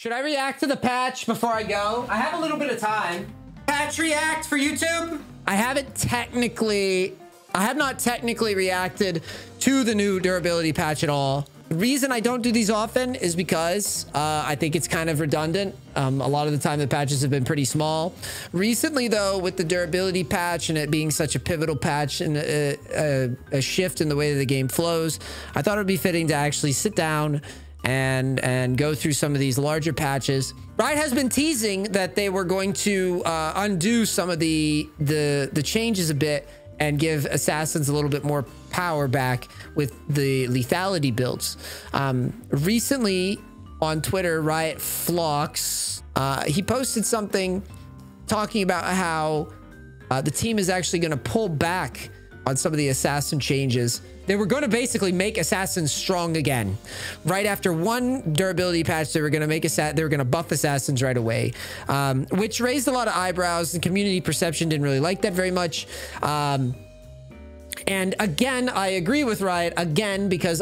Should I react to the patch before I go? I have a little bit of time. Patch react for YouTube? I have not technically reacted to the new durability patch at all. The reason I don't do these often is because I think it's kind of redundant. A lot of the time the patches have been pretty small. Recently though, with the durability patch and it being such a pivotal patch and a shift in the way that the game flows, I thought it would be fitting to actually sit down and go through some of these larger patches. Riot has been teasing that they were going to undo some of the changes a bit and give assassins a little bit more power back with the lethality builds. Recently on Twitter, Riot Flox, he posted something talking about how the team is actually going to pull back on some of the assassin changes. They were going to basically make assassins strong again. Right after one durability patch, they were going to buff assassins right away, which raised a lot of eyebrows, and community perception didn't really like that very much. And again, I agree with Riot again, because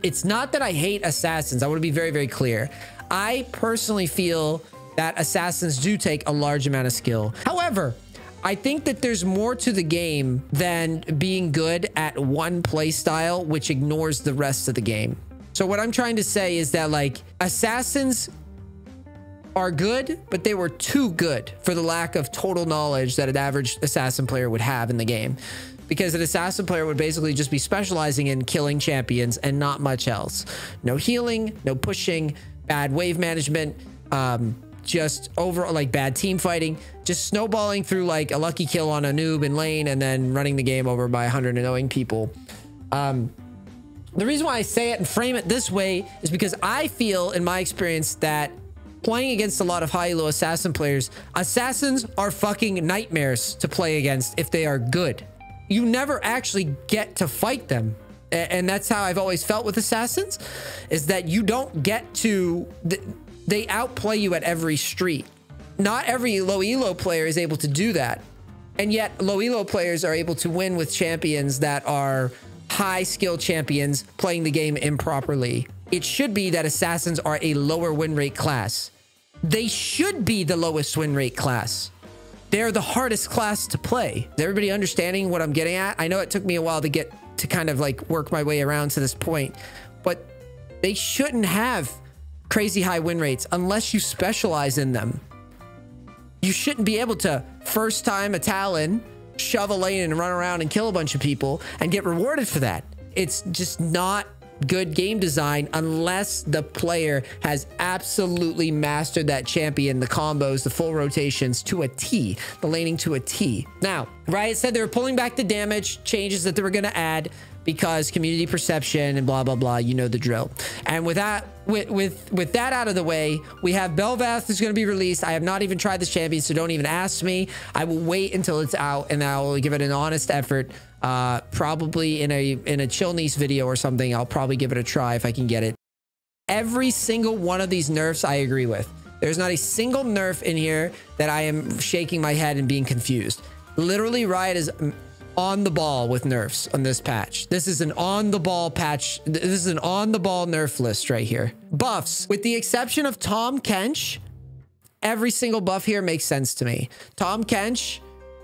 it's not that I hate assassins. I want to be very, very clear. I personally feel that assassins do take a large amount of skill. However, I think that there's more to the game than being good at one play style, which ignores the rest of the game. So what I'm trying to say is that, like, assassins are good, but they were too good for the lack of total knowledge that an average assassin player would have in the game. Because an assassin player would basically just be specializing in killing champions and not much else. No healing, no pushing, bad wave management, just overall like bad team fighting, just snowballing through like a lucky kill on a noob in lane and then running the game over by 100 annoying people. The reason why I say it and frame it this way is because I feel, in my experience, that playing against a lot of high elo assassin players, assassins are fucking nightmares to play against if they are good. You never actually get to fight them. And that's how I've always felt with assassins, is that you don't get to... They outplay you at every street. Not every low elo player is able to do that. And yet low elo players are able to win with champions that are high skill champions playing the game improperly. It should be that assassins are a lower win rate class. They should be the lowest win rate class. They're the hardest class to play. Is everybody understanding what I'm getting at? I know it took me a while to get to kind of like work my way around to this point, but they shouldn't have crazy high win rates unless you specialize in them. You shouldn't be able to first time a Talon, shove a lane and run around and kill a bunch of people and get rewarded for that. It's just not good game design unless the player has absolutely mastered that champion, the combos, the full rotations to a T, the laning to a T. Now, Riot said they were pulling back the damage changes that they were going to add because community perception and blah, blah, blah. You know the drill. And with that, with that out of the way, we have Bel'Veth is going to be released. I have not even tried this champion, so don't even ask me. I will wait until it's out and I will give it an honest effort. Probably in a chill NEACE video or something. I'll probably give it a try if I can get it. Every single one of these nerfs I agree with. There's not a single nerf in here that I am shaking my head and being confused. Literally, Riot is on the ball with nerfs on this patch. This is an on the ball patch. This is an on the ball nerf list right here. Buffs, with the exception of Tahm Kench, every single buff here makes sense to me. Tahm Kench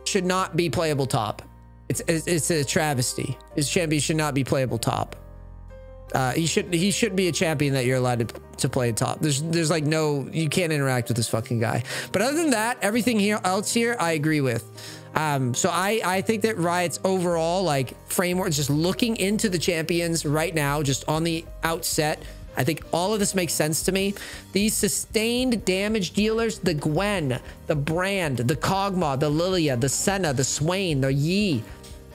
should not be playable top. It's a travesty. His champion should not be playable top. He should be a champion that you're allowed to play top. There's like no, you can't interact with this fucking guy. But other than that, everything else here I agree with. So I think that Riot's overall like framework, just looking into the champions right now, just on the outset, I think all of this makes sense to me. These sustained damage dealers, the Gwen, the Bran, the Kog'Maw, the Lilia, the Senna, the Swain, the Yi,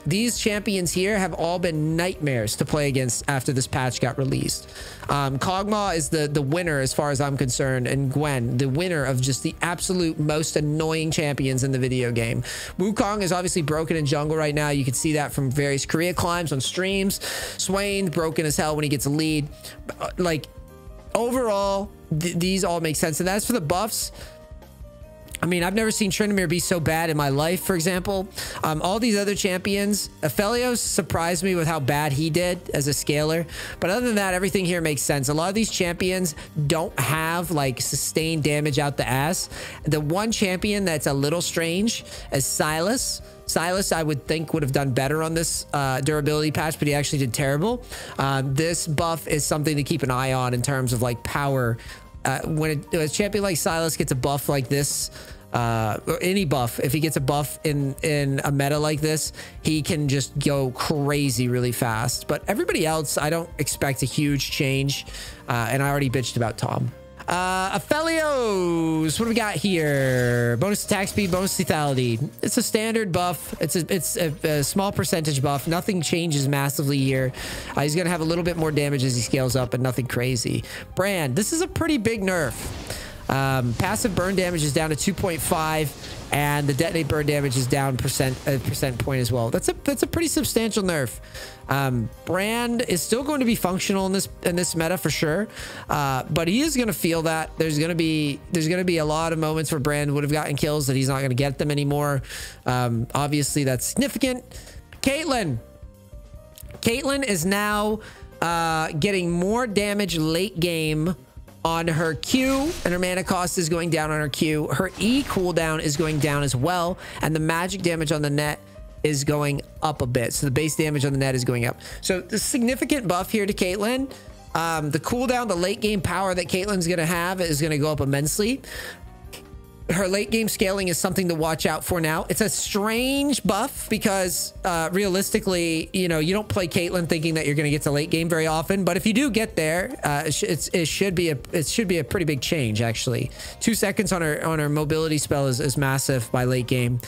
these champions here have all been nightmares to play against after this patch got released. Kog'Maw is the winner as far as I'm concerned, and Gwen, the winner of just the absolute most annoying champions in the video game. Wukong is obviously broken in jungle right now. You can see that from various Korea climbs on streams. Swain, broken as hell when he gets a lead. Like, overall, these all make sense. And as for the buffs, I mean, I've never seen Tryndamere be so bad in my life, for example. All these other champions, Aphelios surprised me with how bad he did as a scaler. But other than that, everything here makes sense. A lot of these champions don't have like sustained damage out the ass. The one champion that's a little strange is Silas. Silas, I would think, would have done better on this durability patch, but he actually did terrible. This buff is something to keep an eye on in terms of like power. When a champion like Silas gets a buff like this, or any buff, if he gets a buff in a meta like this, he can just go crazy really fast. But everybody else, I don't expect a huge change. And I already bitched about Tom. Aphelios, what do we got here? Bonus attack speed, bonus lethality. It's a standard buff. It's a small percentage buff. Nothing changes massively here. He's gonna have a little bit more damage as he scales up, but nothing crazy. Bran, this is a pretty big nerf. Passive burn damage is down to 2.5, and the detonate burn damage is down a percent point as well. That's a pretty substantial nerf. Bran is still going to be functional in this meta for sure, but he is going to feel that there's going to be a lot of moments where Bran would have gotten kills that he's not going to get them anymore. Obviously that's significant. Caitlyn is now getting more damage late game on her Q, and her mana cost is going down on her Q. Her E cooldown is going down as well, and the magic damage on the net is going up a bit. So the base damage on the net is going up. So the significant buff here to Caitlyn. The cooldown, the late game power that Caitlyn's going to have is going to go up immensely. Her late game scaling is something to watch out for now. It's a strange buff because realistically, you know, you don't play Caitlyn thinking that you're going to get to late game very often. But if you do get there, it should be a pretty big change actually. 2 seconds on her mobility spell is massive by late game,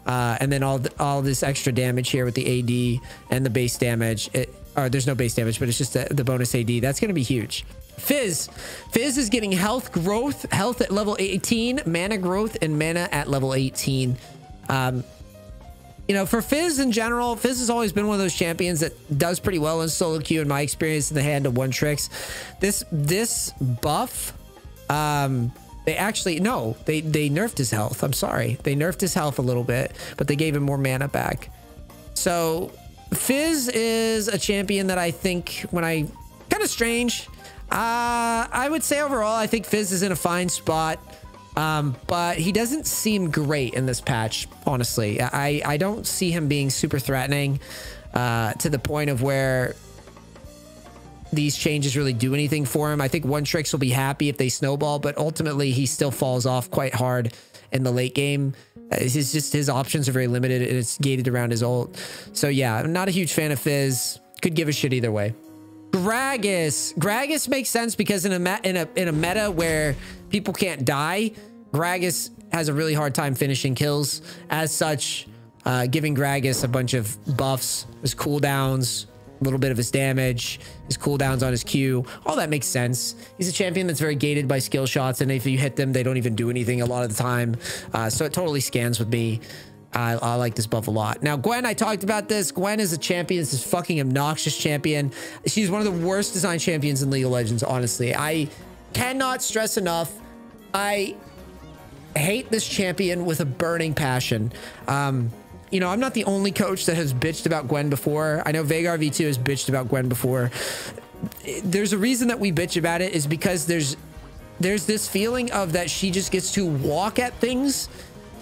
and then all this extra damage here with the AD and the base damage. There's no base damage, but it's just the bonus AD. That's going to be huge. Fizz is getting health at level 18, mana growth, and mana at level 18. You know, for Fizz in general, Fizz has always been one of those champions that does pretty well in solo queue, in my experience, in the hand of one tricks. This buff, they nerfed his health. I'm sorry, they nerfed his health a little bit, but they gave him more mana back. So Fizz is a champion that I think kind of strange. I would say overall, I think Fizz is in a fine spot, but he doesn't seem great in this patch, honestly. I don't see him being super threatening to the point of where these changes really do anything for him. I think one tricks will be happy if they snowball, but ultimately he still falls off quite hard in the late game. His options are very limited, and it's gated around his ult. So yeah, I'm not a huge fan of Fizz. Could give a shit either way. Gragas makes sense because in a meta where people can't die, Gragas has a really hard time finishing kills. As such, giving Gragas a bunch of buffs, his cooldowns, a little bit of his damage, his cooldowns on his Q, all that makes sense. He's a champion that's very gated by skill shots, and if you hit them, they don't even do anything a lot of the time. So it totally scans with me. I like this buff a lot. Now, Gwen, I talked about this. Gwen is a champion. This is fucking obnoxious champion. She's one of the worst design champions in League of Legends, honestly. I cannot stress enough. I hate this champion with a burning passion. You know, I'm not the only coach that has bitched about Gwen before. I know Veigar V2 has bitched about Gwen before. There's a reason that we bitch about it, is because there's this feeling of that she just gets to walk at things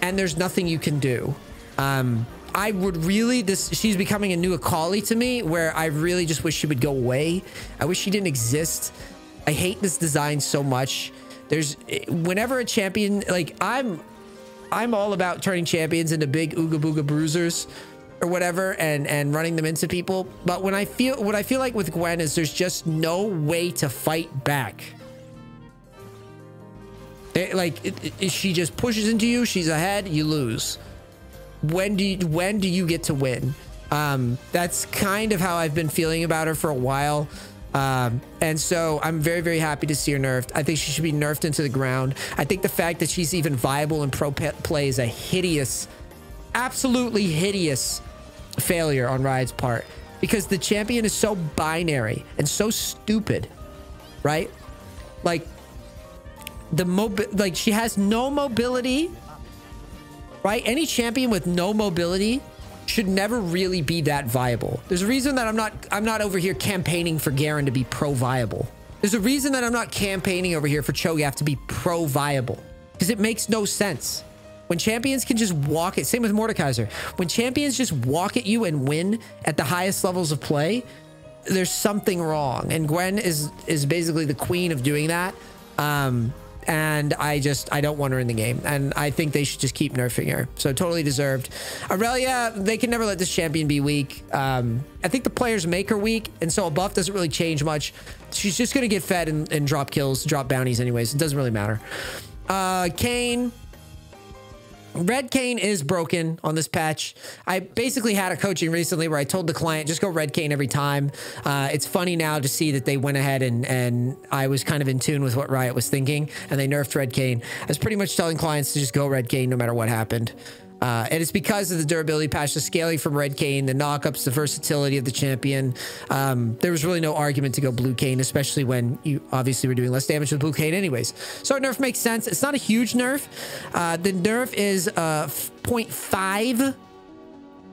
and there's nothing you can do. I would really, she's becoming a new Akali to me, where I really just wish she would go away. I wish she didn't exist. I hate this design so much. Whenever a champion, like I'm all about turning champions into big ooga booga bruisers or whatever, and running them into people. But what I feel like with Gwen is there's just no way to fight back. She just pushes into you. She's ahead. You lose. When do you get to win? That's kind of how I've been feeling about her for a while. And so I'm very, very happy to see her nerfed. I think she should be nerfed into the ground. I think the fact that she's even viable in pro play is a hideous, absolutely hideous failure on Riot's part, because the champion is so binary and so stupid, right? Like, she has no mobility right? Any champion with no mobility should never really be that viable. There's a reason that I'm not over here campaigning for Garen to be pro viable. There's a reason that I'm not campaigning over here for Cho'Gath to be pro viable, because it makes no sense. When champions can just walk it, same with Mordekaiser. When champions just walk at you and win at the highest levels of play, there's something wrong. And Gwen is basically the queen of doing that. And I don't want her in the game. And I think they should just keep nerfing her. So totally deserved. Aurelia, they can never let this champion be weak. I think the players make her weak. And so a buff doesn't really change much. She's just going to get fed and drop kills, drop bounties anyways. It doesn't really matter. Kayn. Red Kayn is broken on this patch. I basically had a coaching recently where I told the client, just go Red Kayn every time. It's funny now to see that they went ahead and I was kind of in tune with what Riot was thinking, and they nerfed Red Kayn. I was pretty much telling clients to just go Red Kayn no matter what happened. And it's because of the durability patch, the scaling from Red Kayn, the knockups, the versatility of the champion. There was really no argument to go Blue Kayn, especially when you obviously were doing less damage with Blue Kayn anyways. So nerf makes sense. It's not a huge nerf. The nerf is 0.5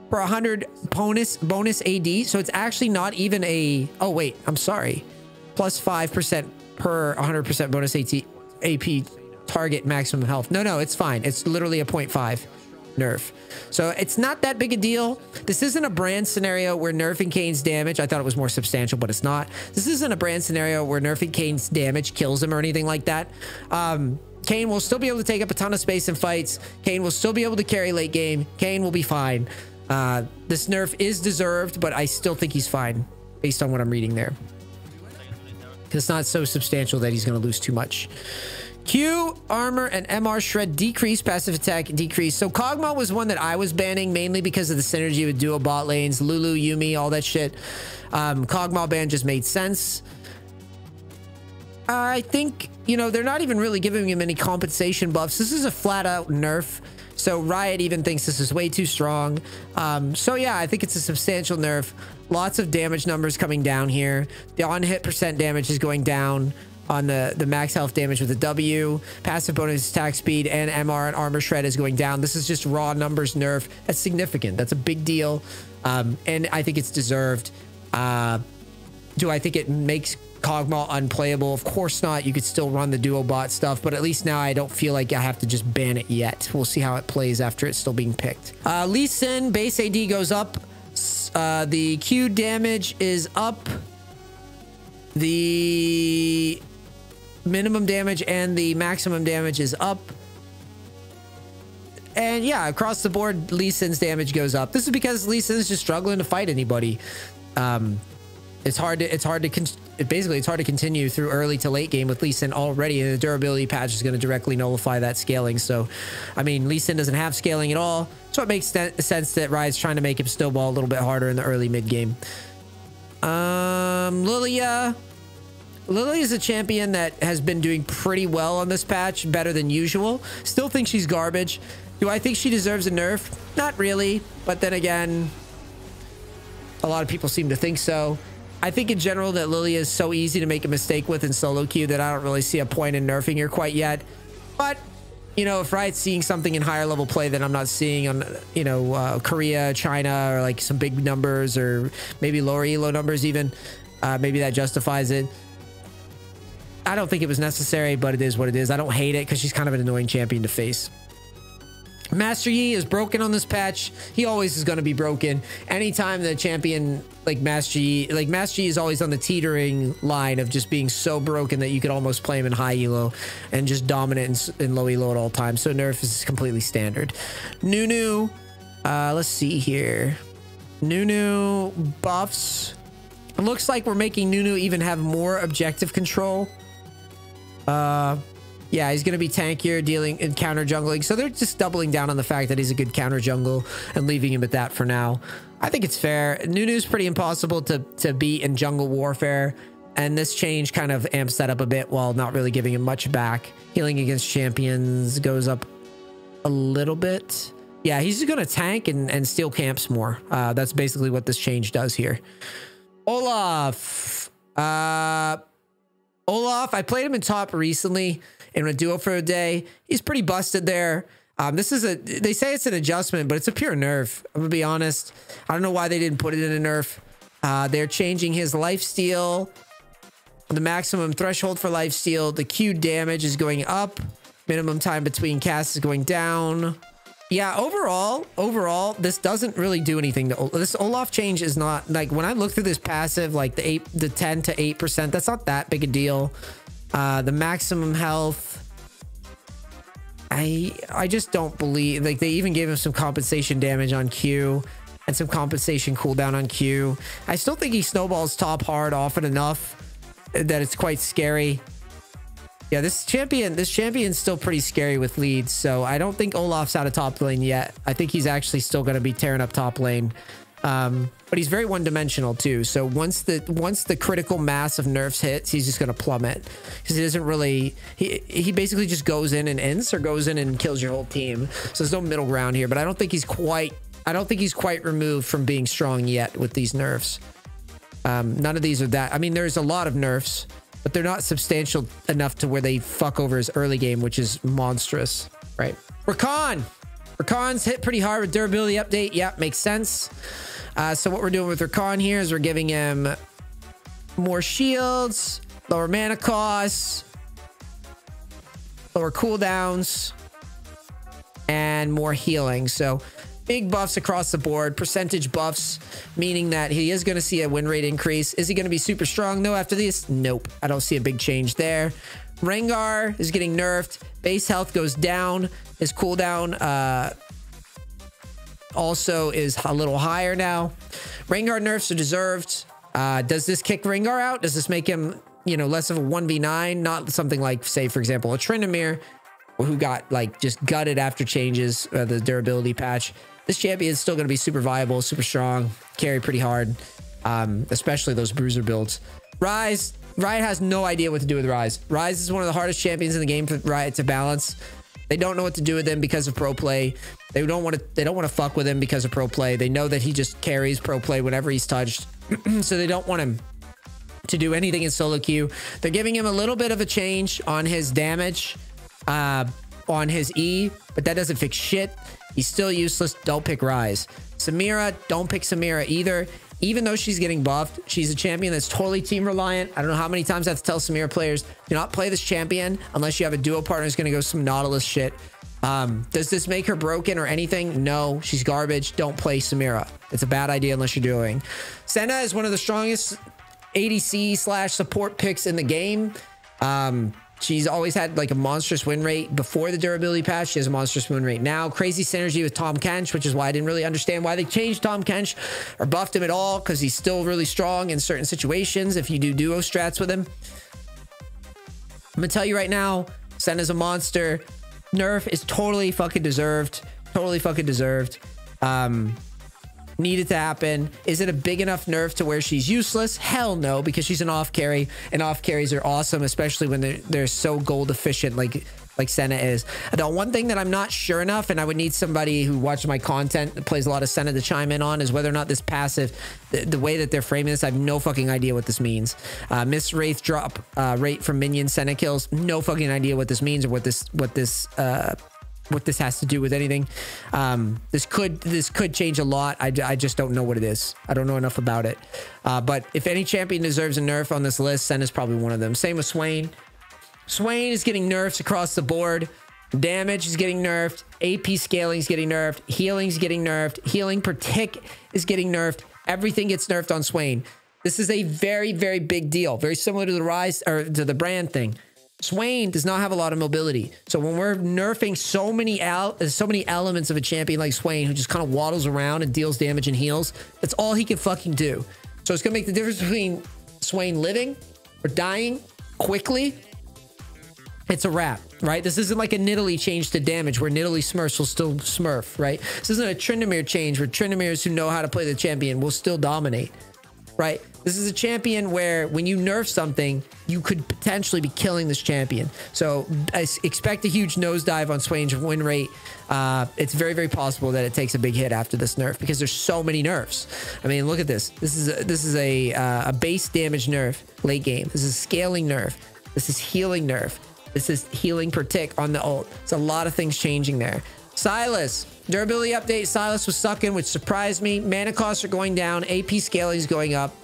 per 100 bonus AD. So it's actually not even a... Oh, wait. I'm sorry. Plus 5% per 100% bonus AP target maximum health. No, it's fine. It's literally a 0.5. nerf. So it's not that big a deal. This isn't a Bran scenario where nerfing Kayn's damage, I thought it was more substantial, but it's not. This isn't a Bran scenario where nerfing Kayn's damage kills him or anything like that. Kayn will still be able to take up a ton of space in fights. Kayn will still be able to carry late game. Kayn will be fine. This nerf is deserved, but I still think he's fine based on what I'm reading there. It's not so substantial that he's going to lose too much. Q, armor, and MR shred decrease, passive attack decrease. So Kog'Maw was one that I was banning mainly because of the synergy with duo bot lanes, Lulu, Yuumi, all that shit. Kog'Maw ban just made sense. I think, you know, they're not even really giving him any compensation buffs. This is a flat out nerf. So Riot even thinks this is way too strong. So yeah, I think it's a substantial nerf. Lots of damage numbers coming down here. The on-hit percent damage is going down on the max health damage with the W. Passive bonus attack speed and MR and armor shred is going down. This is just raw numbers nerf. That's significant. That's a big deal. And I think it's deserved. Do I think it makes Kog'Maw unplayable? Of course not. You could still run the duo bot stuff, but at least now I don't feel like I have to just ban it yet. We'll see how it plays after it's still being picked. Lee Sin, base AD goes up. The Q damage is up. The minimum damage and the maximum damage is up. And yeah, across the board, Lee Sin's damage goes up. This is because Lee Sin's just struggling to fight anybody. It's hard to continue through early to late game with Lee Sin already, and the durability patch is going to directly nullify that scaling. So, I mean, Lee Sin doesn't have scaling at all, so it makes sense that Riot's trying to make him snowball a little bit harder in the early mid game. Lilia is a champion that has been doing pretty well on this patch, better than usual. Still think she's garbage. Do I think she deserves a nerf? Not really, but then again, a lot of people seem to think so. I think in general that Lilia is so easy to make a mistake with in solo queue that I don't really see a point in nerfing her quite yet. But, you know, if Riot's seeing something in higher level play that I'm not seeing on, you know, Korea, China, or like some big numbers, or maybe lower elo numbers even, maybe that justifies it. I don't think it was necessary, but it is what it is. I don't hate it because she's kind of an annoying champion to face. Master Yi is broken on this patch. He always is going to be broken. Anytime the champion like Master Yi is always on the teetering line of just being so broken that you could almost play him in high elo and just dominant in low elo at all times. So nerf is completely standard. Nunu, let's see here. Nunu buffs. It looks like we're making Nunu even have more objective control. Yeah, he's going to be tankier, dealing and counter jungling. So they're just doubling down on the fact that he's a good counter jungle and leaving him at that for now. I think it's fair. Nunu's pretty impossible to beat in jungle warfare. And this change kind of amps that up a bit while not really giving him much back. Healing against champions goes up a little bit. Yeah, he's just going to tank and steal camps more. That's basically what this change does here. Olaf. Olaf, I played him in top recently in a duo for a day. He's pretty busted there. They say it's an adjustment, but it's a pure nerf. I'm gonna be honest. I don't know why they didn't put it in a nerf. They're changing his lifesteal. The maximum threshold for lifesteal. The Q damage is going up. Minimum time between casts is going down. Yeah, overall, this doesn't really do anything. This Olaf change is not, like, when I look through this passive, like the 10 to 8%, that's not that big a deal. The maximum health, I just don't believe, like, they even gave him some compensation damage on Q and some compensation cooldown on Q. I still think he snowballs top hard often enough that it's quite scary. Yeah, this champion's still pretty scary with leads, so I don't think Olaf's out of top lane yet. I think he's actually still going to be tearing up top lane. But he's very one-dimensional too, so once the critical mass of nerfs hits, he's just going to plummet. Because he doesn't really... He basically just goes in and ends, or goes in and kills your whole team. So there's no middle ground here, but I don't think he's quite removed from being strong yet with these nerfs. None of these are that... I mean, there's a lot of nerfs, but they're not substantial enough to where they fuck over his early game, which is monstrous, right? Recon! Recon's hit pretty hard with durability update. Yeah, makes sense. So what we're doing with Recon here is we're giving him more shields, lower mana costs, lower cooldowns, and more healing. So big buffs across the board, percentage buffs, meaning that he is going to see a win rate increase. Is he going to be super strong though after this? Nope. I don't see a big change there. Rengar is getting nerfed. Base health goes down. His cooldown also is a little higher now. Rengar nerfs are deserved. Does this kick Rengar out? Does this make him, you know, less of a 1v9? Not something like, say, for example, a Tryndamere, who got, like, just gutted after changes, the durability patch. This champion is still going to be super viable, super strong, carry pretty hard, especially those bruiser builds. Riot has no idea what to do with Ryze. Ryze is one of the hardest champions in the game for Riot to balance. They don't know what to do with him because of pro play. They don't want to fuck with him because of pro play. They know that he just carries pro play whenever he's touched. So they don't want him to do anything in solo queue. They're giving him a little bit of a change on his damage, on his E, but that doesn't fix shit. He's still useless. Don't pick Ryze. Samira, don't pick Samira either. Even though she's getting buffed, she's a champion that's totally team reliant. I don't know how many times I have to tell Samira players, do not play this champion unless you have a duo partner who's going to go some Nautilus shit. Does this make her broken or anything? No, she's garbage. Don't play Samira. It's a bad idea unless you're doing. Senna is one of the strongest ADC / support picks in the game. She's always had like a monstrous win rate before the durability patch. She has a monstrous win rate now. Crazy synergy with Tahm Kench, which is why I didn't really understand why they changed Tahm Kench or buffed him at all, because he's still really strong in certain situations if you do duo strats with him. I'm gonna tell you right now, Senna's a monster. Nerf is totally fucking deserved. Totally fucking deserved. Needed to happen. Is it a big enough nerf to where she's useless? Hell no, because she's an off carry, and off carries are awesome, especially when they're so gold efficient like Senna is. The one thing that I'm not sure enough, and I would need somebody who watches my content that plays a lot of Senna to chime in on, is whether or not this passive, the way that they're framing this, I have no fucking idea what this means. Miss Wraith drop rate from minion Senna kills, no fucking idea what this means or what this has to do with anything. This could change a lot. I just don't know what it is. I don't know enough about it. But if any champion deserves a nerf on this list, Senna's probably one of them. Same with Swain. Swain is getting nerfs across the board. Damage is getting nerfed. AP scaling is getting nerfed. Healing is getting nerfed. Healing per tick is getting nerfed. Everything gets nerfed on Swain. This is a very, very big deal. Very similar to the Rise or to the Bran thing. Swain does not have a lot of mobility. So when we're nerfing so many elements of a champion like Swain, who just kind of waddles around and deals damage and heals, that's all he can fucking do. So it's going to make the difference between Swain living or dying quickly. It's a wrap, right? This isn't like a Nidalee change to damage where Nidalee Smurfs will still smurf, right? This isn't a Tryndamere change where Tryndameres who know how to play the champion will still dominate, right? This is a champion where when you nerf something, you could potentially be killing this champion. So I expect a huge nosedive on Swain's win rate. It's very, very possible that it takes a big hit after this nerf because there's so many nerfs. I mean, look at this. This is a base damage nerf late game. This is scaling nerf. This is healing nerf. This is healing per tick on the ult. It's a lot of things changing there. Silas. Durability update. Silas was sucking, which surprised me. Mana costs are going down. AP scaling is going up.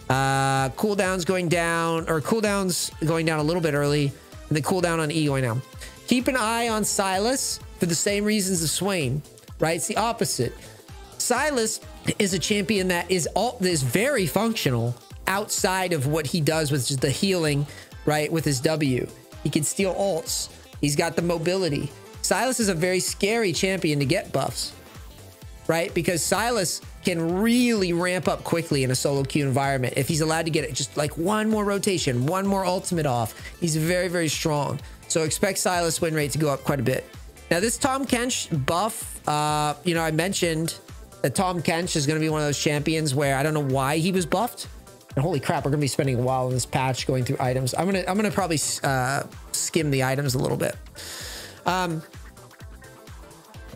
Cooldowns going down, or cooldowns going down a little bit early. And the cooldown on E going down. Keep an eye on Silas for the same reasons as Swain, right? It's the opposite. Silas is a champion that is very functional outside of what he does with just the healing, right? With his W. He can steal ults. He's got the mobility. Silas is a very scary champion to get buffs, right? Because Silas can really ramp up quickly in a solo queue environment. If he's allowed to get it just like one more rotation, one more ultimate off, he's very, very strong. So expect Silas win rate to go up quite a bit. Now this Tahm Kench buff, you know, I mentioned that Tahm Kench is going to be one of those champions where I don't know why he was buffed. And holy crap, we're going to be spending a while in this patch going through items. I'm gonna probably skim the items a little bit.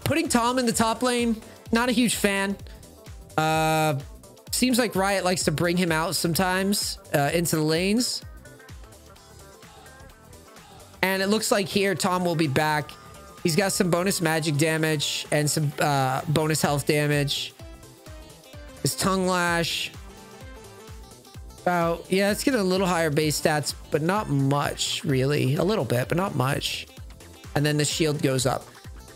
Putting Tahm in the top lane, not a huge fan. Seems like Riot likes to bring him out sometimes into the lanes. And it looks like here Tahm will be back. He's got some bonus magic damage and some bonus health damage. His tongue lash. Yeah, it's getting a little higher base stats, but not much, really. A little bit, but not much. And then the shield goes up.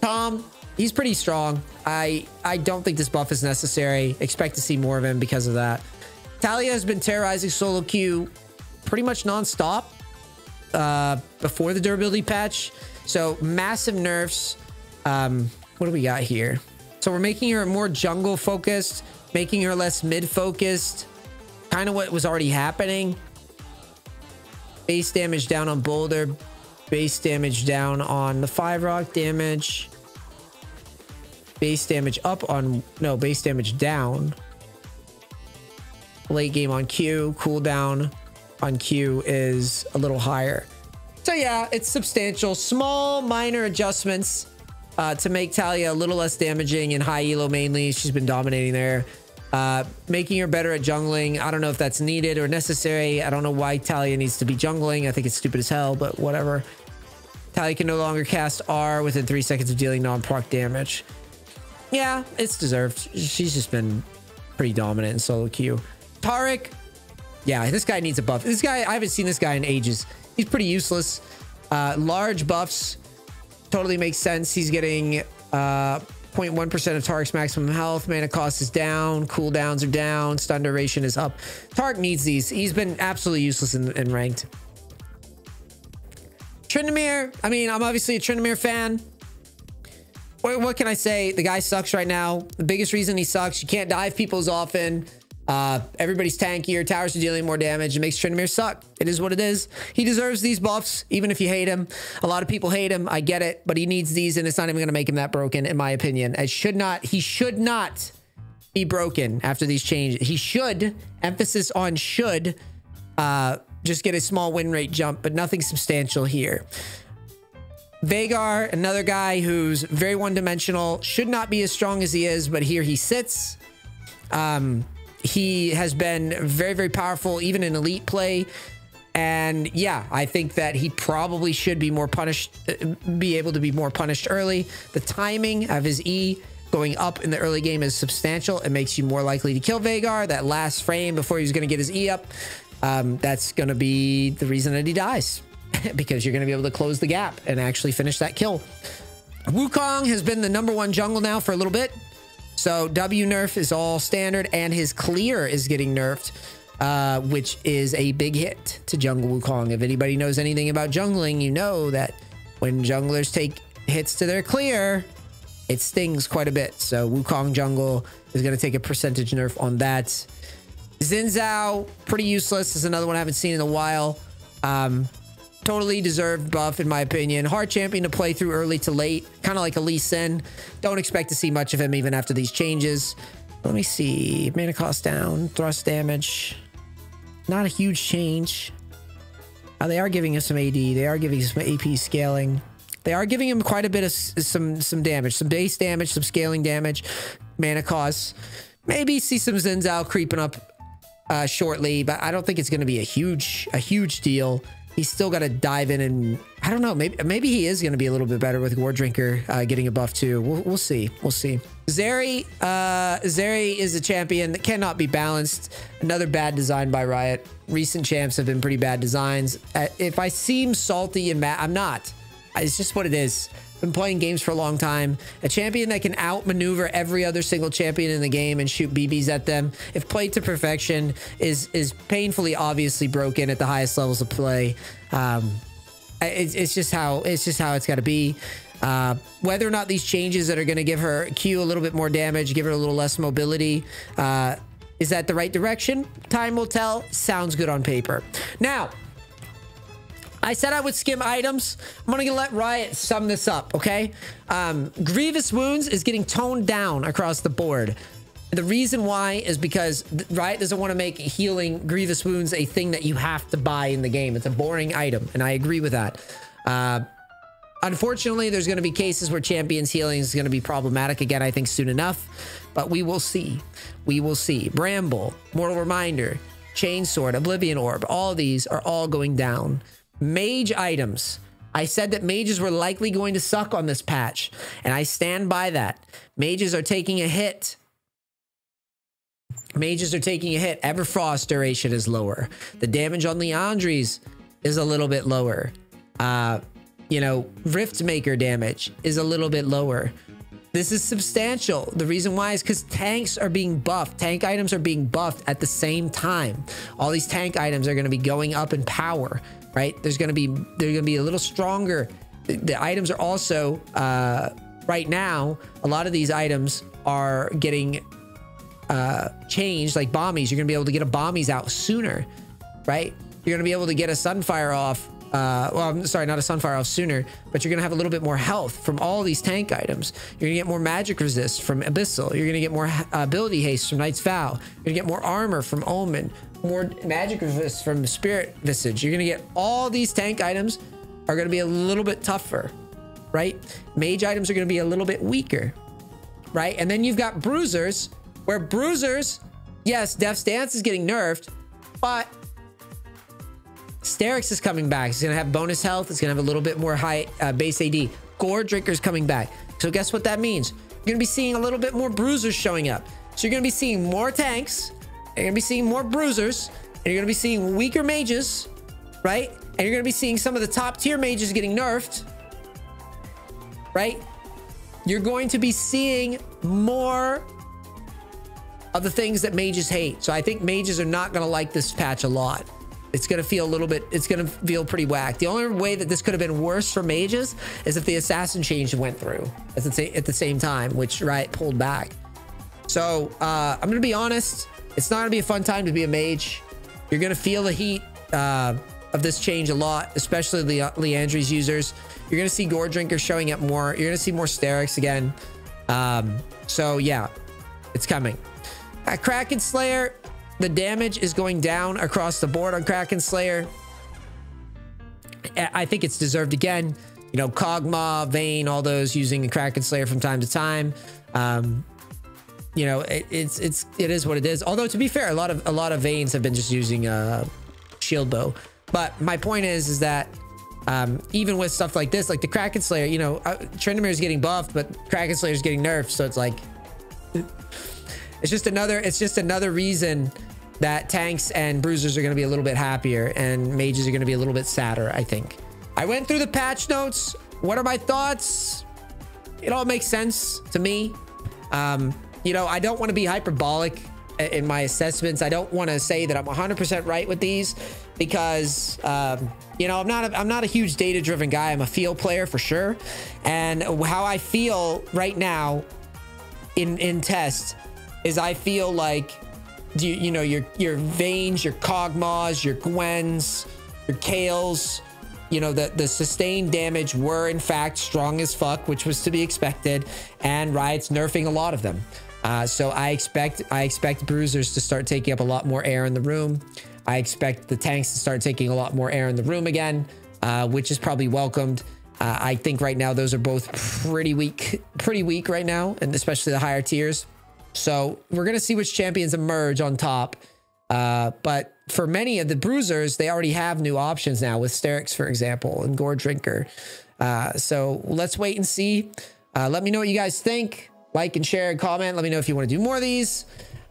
Tahm, he's pretty strong. I don't think this buff is necessary. Expect to see more of him because of that. Talia has been terrorizing solo queue pretty much non-stop before the durability patch. So massive nerfs. What do we got here? So we're making her more jungle focused, making her less mid focused. Kind of what was already happening. Base damage down on Boulder. Base damage down on the 5 rock damage. Base damage up on... No, base damage down. Late game on Q. Cooldown on Q is a little higher. So yeah, it's substantial. Small, minor adjustments to make Talia a little less damaging in high elo mainly. She's been dominating there. Making her better at jungling. I don't know if that's needed or necessary. I don't know why Talia needs to be jungling. I think it's stupid as hell, but whatever. Talia can no longer cast R within 3 seconds of dealing non-proc damage. Yeah, it's deserved. She's just been pretty dominant in solo queue. Tarik. Yeah, this guy needs a buff. This guy, I haven't seen this guy in ages. He's pretty useless. Large buffs. Totally makes sense. He's getting 0.1% of Tarik's maximum health. Mana cost is down. Cooldowns are down. Stun duration is up. Tarik needs these. He's been absolutely useless in ranked. Tryndamere. I mean, I'm obviously a Tryndamere fan. What can I say? The guy sucks right now. The biggest reason he sucks, you can't dive people as often. Everybody's tankier. Towers are dealing more damage. It makes Tryndamere suck. It is what it is. He deserves these buffs, even if you hate him. A lot of people hate him. I get it, but he needs these, and it's not even going to make him that broken, in my opinion. He should not be broken after these changes. He should, emphasis on should, just get a small win rate jump, but nothing substantial here. Veigar, another guy who's very one-dimensional, should not be as strong as he is, but here he sits. He has been very, very powerful, even in elite play. And yeah, I think that he probably should be more punished, be able to be more punished early. The timing of his E going up in the early game is substantial. It makes you more likely to kill Veigar. That last frame before he's going to get his E up, that's going to be the reason that he dies. Because you're going to be able to close the gap and actually finish that kill. Wukong has been the #1 jungle now for a little bit. So W nerf is all standard, and his clear is getting nerfed, which is a big hit to jungle Wukong. If anybody knows anything about jungling, you know that when junglers take hits to their clear, it stings quite a bit. So Wukong jungle is going to take a percentage nerf on that. Xin Zhao, pretty useless. This is another one I haven't seen in a while. Totally deserved buff, in my opinion. Hard champion to play through early to late. Kind of like a Lee Sin. Don't expect to see much of him even after these changes. Let me see. Mana cost down. Thrust damage. Not a huge change. They are giving us some AD. They are giving us some AP scaling. They are giving him quite a bit of some damage. Some base damage. Some scaling damage. Mana costs. Maybe see some Xin Zhao creeping up shortly. But I don't think it's going to be a huge deal. he's still got to dive in, and I don't know, maybe he is going to be a little bit better with Gore Drinker getting a buff too. We'll see. We'll see. Zeri is a champion that cannot be balanced. Another bad design by Riot. Recent champs have been pretty bad designs. If I seem salty and mad, I'm not. It's just what it is. Been playing games for a long time. A champion that can outmaneuver every other single champion in the game and shoot BBs at them, if played to perfection, is painfully obviously broken at the highest levels of play. It's just how it's got to be. Whether or not these changes that are going to give her Q a little bit more damage, give her a little less mobility, is that the right direction? Time will tell. Sounds good on paper. Now, I said I would skim items. I'm going to let Riot sum this up, okay? Grievous Wounds is getting toned down across the board. The reason why is because Riot doesn't want to make healing Grievous Wounds a thing that you have to buy in the game. It's a boring item, and I agree with that. Unfortunately, there's going to be cases where champions healing is going to be problematic again, I think, soon enough. But we will see. We will see. Bramble, Mortal Reminder, Chainsword, Oblivion Orb, all these are all going down. Mage items. I said that mages were likely going to suck on this patch, and I stand by that. Mages are taking a hit. Mages are taking a hit. Everfrost duration is lower. The damage on Leandries is a little bit lower. You know, Riftmaker damage is a little bit lower. This is substantial. The reason why is because tanks are being buffed. Tank items are being buffed at the same time. All these tank items are going to be going up in power, right? They're going to be a little stronger. The items are also, right now, a lot of these items are getting changed, like bombies. You're going to be able to get a bombies out sooner, right? You're going to be able to get a Sunfire off. Well, I'm sorry, not a Sunfire off sooner, but you're going to have a little bit more health from all these tank items. You're going to get more magic resist from Abyssal. You're going to get more ability haste from Knight's Vow. You're going to get more armor from Omen, more magic resist from Spirit Visage. You're going to get all these tank items are going to be a little bit tougher, right? Mage items are going to be a little bit weaker, right? And then you've got Bruisers, where Bruisers, yes, Death's Dance is getting nerfed, but Sterix is coming back. He's going to have bonus health. It's going to have a little bit more high base AD. Gore Drinker's coming back. So guess what that means? You're going to be seeing a little bit more Bruisers showing up. So you're going to be seeing more tanks. You're going to be seeing more Bruisers. And you're going to be seeing weaker mages, right? And you're going to be seeing some of the top tier mages getting nerfed, right? You're going to be seeing more of the things that mages hate. So I think mages are not going to like this patch a lot. It's going to feel a little bit, it's going to feel pretty whack. The only way that this could have been worse for mages is if the assassin change went through at the same time, which Riot pulled back. So I'm going to be honest. It's not going to be a fun time to be a mage. You're going to feel the heat of this change a lot, especially the Leandries users. You're going to see Gore Drinker showing up more. You're going to see more Sterix again. So yeah, it's coming. Kraken Slayer. The damage is going down across the board on Kraken Slayer. I think it's deserved again. You know, Kog'Maw, Vayne, all those using Kraken Slayer from time to time. You know, it is what it is. Although to be fair, a lot of Vaynes have been just using Shield Bow. But my point is that even with stuff like this, like the Kraken Slayer, you know, Tryndamere is getting buffed, but Kraken Slayer is getting nerfed. So it's like, it's just another reason that tanks and bruisers are going to be a little bit happier and mages are going to be a little bit sadder, I think. I went through the patch notes. What are my thoughts? It all makes sense to me. You know, I don't want to be hyperbolic in my assessments. I don't want to say that I'm 100% right with these because, you know, I'm not a huge data-driven guy. I'm a feel player for sure. And how I feel right now in test is I feel like, you know, your Vaynes, your Kog'Maws, your Gwens, your Kales, you know, the sustained damage were in fact strong as fuck, which was to be expected, and Riot's nerfing a lot of them. So I expect bruisers to start taking up a lot more air in the room. I expect the tanks to start taking a lot more air in the room again, which is probably welcomed. I think right now those are both pretty weak right now, and especially the higher tiers. So we're going to see which champions emerge on top. But for many of the bruisers, they already have new options now with Sterix, for example, and Gore Drinker. So let's wait and see. Let me know what you guys think. Like and share and comment. Let me know if you want to do more of these.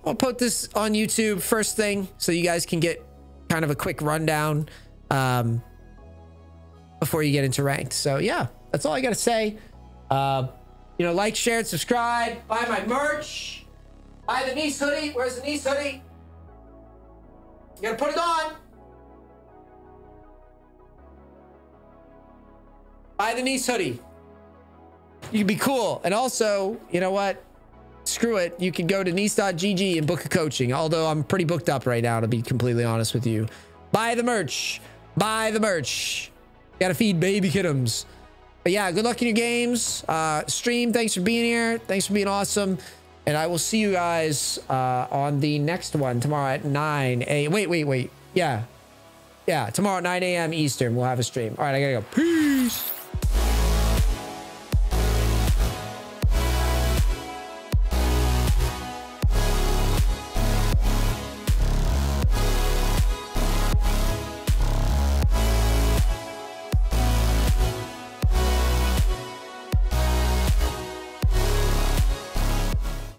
I'll put this on YouTube first thing so you guys can get kind of a quick rundown before you get into ranked. So yeah, that's all I got to say. You know, like, share, and subscribe. Buy my merch. Buy the NEACE hoodie. Where's the NEACE hoodie? You gotta put it on. Buy the NEACE hoodie. You can be cool. And also, you know what? Screw it. You can go to NEACE.gg and book a coaching. Although I'm pretty booked up right now, to be completely honest with you. Buy the merch. Buy the merch. Gotta feed baby kiddos. But yeah, good luck in your games. Stream, thanks for being here. Thanks for being awesome. And I will see you guys on the next one tomorrow at 9 a.m. Wait. Yeah. Tomorrow at 9 a.m. Eastern, we'll have a stream. All right, I gotta go. Peace.